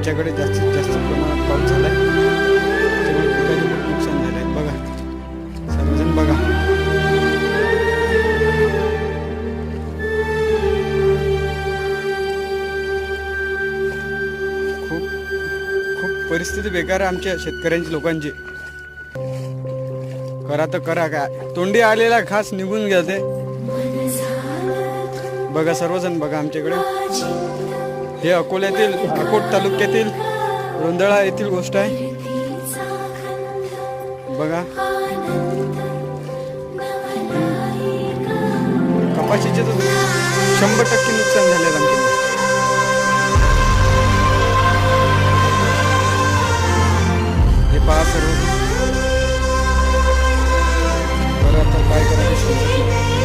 आमच्याकडे जास्तीत जास्त प्रमाणात पाऊस झाला आहे, त्यामुळे पिकाचे खूप नुकसान झालं आहे. बघा सर्वजण बघा. खूप खूप परिस्थिती बेकार आहे आमच्या शेतकऱ्यांची, लोकांची. करा तर करा काय, तोंडी आलेला घास निघून जाते. बघा सर्वजण बघा आमच्याकडे. हे अकोल्यातील, अकोट तालुक्यातील रोंदळा येथील गोष्ट आहे. बघा कपाशीचे तर 100% नुकसान झाले आमच्याकडे. हे पहा सर्व. बरं आता काय करायचं समजत नाही.